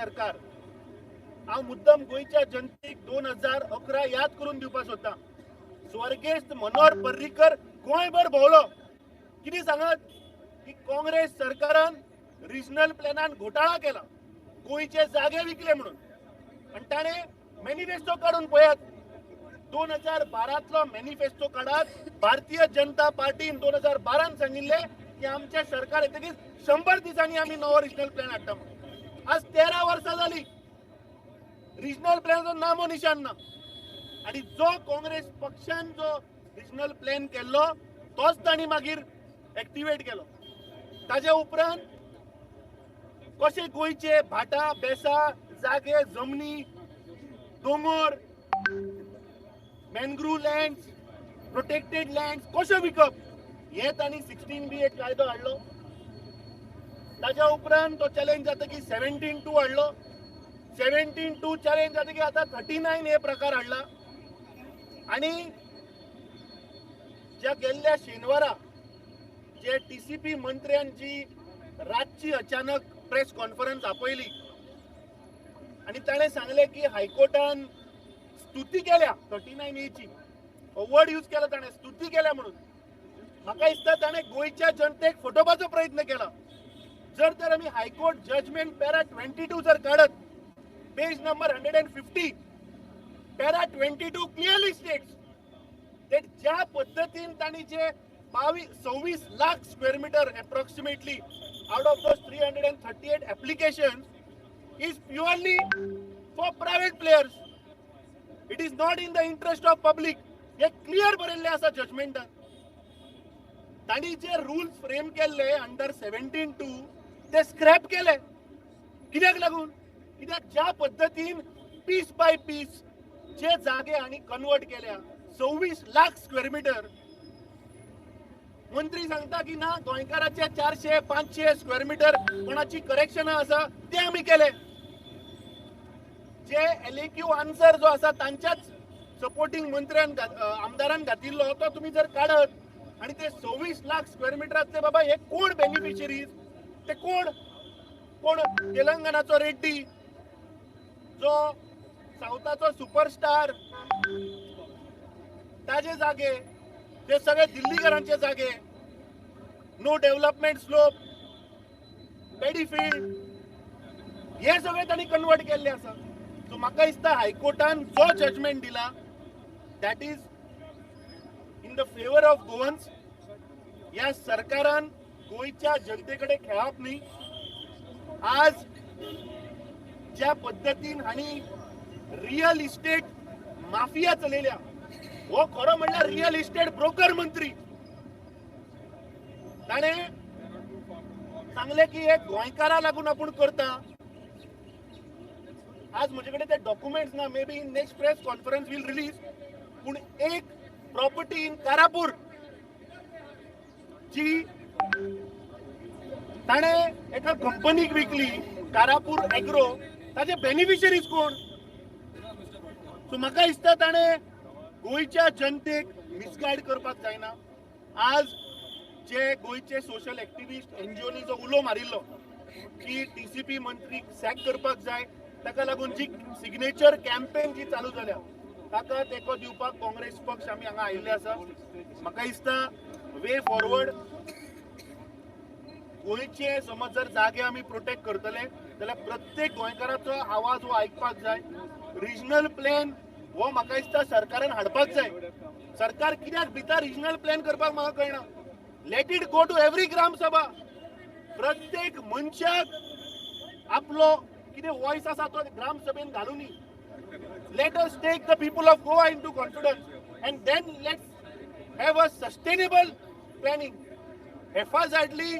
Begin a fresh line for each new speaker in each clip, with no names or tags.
सरकार हांव मुद्दम गोयच्या जनतेक 2011 याद करून दिवपाक सोदतां. स्वर्गेस्त मनोहर पर्रीकर गोंयभर भोंवलो. कितें सांगत की काँग्रेस सरकारान रिजनल प्लॅनान घोटाळा केला, गोंयचे जागे विकले म्हणून. आणि ताणें मॅनिफेस्टो काढून पळयात. 2012तलो मॅनिफेस्टो काढात. भारतीय जनता पार्टीन 2012 सांगिल्ले की आमचे सरकार येतकीर 100 दिसांनी आमी नवो रिजनल प्लॅन हाडटा म्हणून. आज 13 वर्सां जाली, रिजनल प्लॅनाचो नामो निशान ना. आणि जो काँग्रेस पक्षान जो रिजनल प्लॅन केल्लो तोच तांणी मागीर एक्टिवेट केलो. ताज्या उपरांत कशे गोंयचे भाटां बेसां जागे जमनी दोंगर मॅनग्रूव लँड्स प्रोटेक्टेड लँड्स कशे विकप हे तांणी 16B8 कायदो हाडलो. ताज्या उपरांत तो चॅलेंज जाता की 17(2) हाडलो. 17(2) चॅलेंज जाता की आतां 39 प्रकार हाडला. आणि ज्या गेल्ल्या शेनवारा जे TCP मंत्र्यांची रातची अचानक प्रेस कॉन्फरन्स आपयली आणि ताणें सांगले की हायकोर्टान स्तुती केल्या 39A ची. वर्ड यूज केला ताणें, स्तुती केल्या म्हणून. म्हाका दिसता ताणें गोंयच्या जनतेक फटोवपाचो प्रयत्न केला. जर तर आमी हायकोर्ट जजमेंट पॅरा 22 जर काढत, page number 150, para 22 clearly states that ज्या पद्धतीन तांणी जे 26 lakh square metre approximately out of those 338 applications is purely for private players. It is not in the interest of public. हे क्लियर बरयल्ले आसा जजमेंटान. तांणी जे रुल्स फ्रेम केल्ले अंडर 17(2) ते स्क्रॅप केले. कित्याक लागून? कित्याक ज्या पद्धतीन पीस बाय पीस जे जागे आनी कन्वर्ट केल्या 26 लाख स्क्वेअर मीटर. मंत्री सांगता की ना गोंयकाराचे 400-500 स्क्वेअर मीटर कोणाची करेक्शनां आसा ते आमी केले. जे LAQ आन्सर जो आसा तांच्याच सपोर्टिंग मंत्र्यान आमदारान घातिल्लो तो तुमी जर काढत आणि ते 26 लाख स्क्वेअर मिटरातले बाबा हे कोण बेनिफिशरीज, ते कोण कोण तेलंगणाचो रेड्डी, जो साऊथाचो सुपरस्टार, ताजे जागे, ते सगळे दिल्लीकरांचे जागे, नो डेव्हलपमेंट स्लोप, पेडी फील्ड, हे सगळे तांणी कन्वर्ट केल्ले आसा. सो म्हाका दिसता हायकोर्टान जो जजमेंट दिला that is in the favour of Goans. या सरकारान गोंयच्या जनतेकडे खेळप न्ही. आज ज्या पद्धतीन हांणी रियल इस्टेट माफिया चलयल्या, हो खरो म्हणल्यार रियल इस्टेट ब्रोकर मंत्री. ताणे सांगले की हे गोंयकारां लागून आपूण करता. आज म्हजे कडेन ते डॉक्युमेंट्स ना, may be in next press conference will release. पूण एक प्रॉपर्टी इन कारापूर जी ताणे एका कंपनीक विकली, कारापूर एग्रो, ताजे बेनिफिशरीज कोण? सो म्हाका दिसता ताणे गोंयच्या जनतेक मिसगायड करपाक जायना. आज जे गोंयचे सोशल एक्टिविस्ट NGOनी जो उलो मारिल्लो की TCP मंत्रीक सॅक करपाक जाय, ताका लागून जी सिग्नेचर कॅम्पेन जी चालू जाल्या ताका तेको दिवपाक काँग्रेस पक्ष आमी हांगा आयिल्ले आसा. म्हाका दिसता वे फॉरवर्ड गोंयचे समज जर जागे आमी प्रोटेक्ट करतले जाल्यार प्रत्येक गोंयकाराचो आवाज हो आयकपाक जाय. रिजनल प्लॅन हो म्हाका दिसता सरकारान हाडपाक जाय. सरकार कित्याक भिता रिजनल प्लॅन करपाक म्हाका कळना. Let it go to every gram sabha. प्रत्येक मनशाक आपलो कितें वॉयस आसा तो ग्राम सभेन घालूनी. Let us take the people of Goa into confidence and then let's have a sustainable planning. हेफाजाडली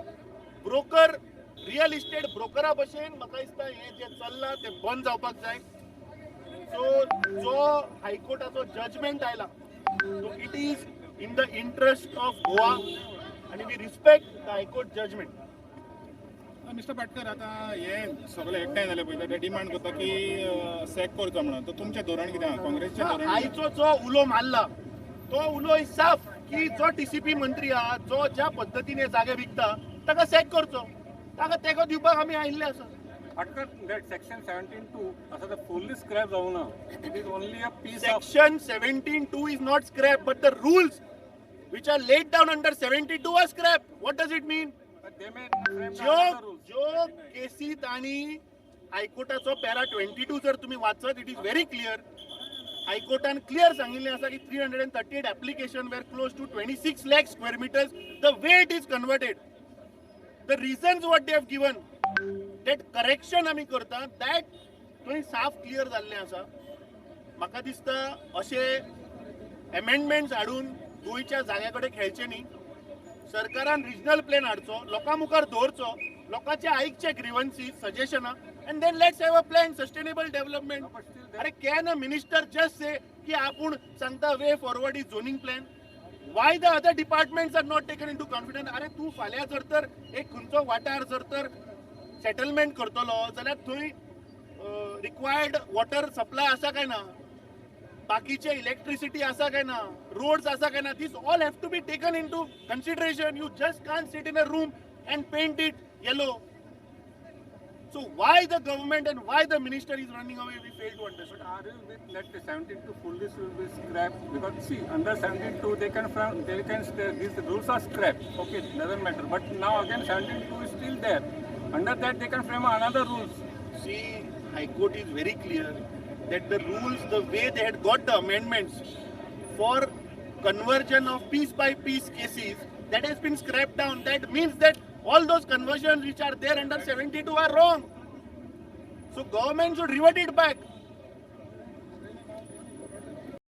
ब्रोकर, रियल इस्टेट ब्रोकरा भशेन म्हाका दिसता हें जें चल्लां तें बंद जावपाक जाय. सो जो हायकोर्टाचो जजमेंट आयला so it is in the interest of Goa आणि we respect the high court judgment.
Mister Patkar, आता हे सगळे एकठांय झाले पळय ते डिमांड करता की सॅक करचो म्हणून, तर तुमचें धोरण कितें आहा? काँग्रेसचें धोरण?
आयचो जो उलो मारला तो उलो साफ की जो TCP मंत्री आहा, जो ज्या पद्धतीने जागे विकता ताका सॅक करचो, ताका तेको दिवपाक आमी आयिल्ले आसा.
Atkar, that section 17.2, as the fully scrap zauna, it is only a piece of.
Section 17.2 is not scrap, but the rules which are laid down under 72 are scrap. What does it mean?
They may frame
जो
another rules.
जो केसीत आणि हायकोर्टाचो para 22 जर तुम्ही वाचत, it is very clear. हायकोर्टान clear सांगिल्लें आसा की 338 एप्लिकेशन वेर close to 26 lakh square meters. The way it is converted, the reasons what they have given, that correction आमी करता, that थंय साफ क्लियर जाल्लें आसा. म्हाका दिसता अशे अमेंडमेंट्स हाडून गोंयच्या जाग्या कडेन खेळचे न्ही. सरकारान रिजनल प्लॅन हाडचो, लोकां मुखार दवरचो, लोकांचे आयकचे ग्रीवन्सीस, सजेशनां, and then let's have a plan, sustainable development. अरे can a minister just say की आपूण सांगता way forward is zoning plan? Why the other departments are not taken into confidence? अरे तू फाल्यां जर तर एक खंयचो वाठार जर तर सेटलमेंट करतलो जाल्यार थंय रिक्वायर्ड वॉटर सप्लाय आसा काय ना, बाकीचे इलेक्ट्रिसिटी आसा काय ना, रोड्स आसा काय ना, these all have to be taken into consideration. You just can't sit in a room and paint it yellow. So why the government and why the minister is running away, we fail to understand.
Are you with that 17.2 fully will be scrapped? Because see, under 17.2 they can these rules are scrapped. Okay, doesn't matter. But now again 17.2 is still there. Under that they can frame another rules.
See, High Court is very clear that the rules, the way they had got the amendments for conversion of piece by piece cases, that has been scrapped down. That means that all those conversions which are there under 72 are wrong. So government should revert it back.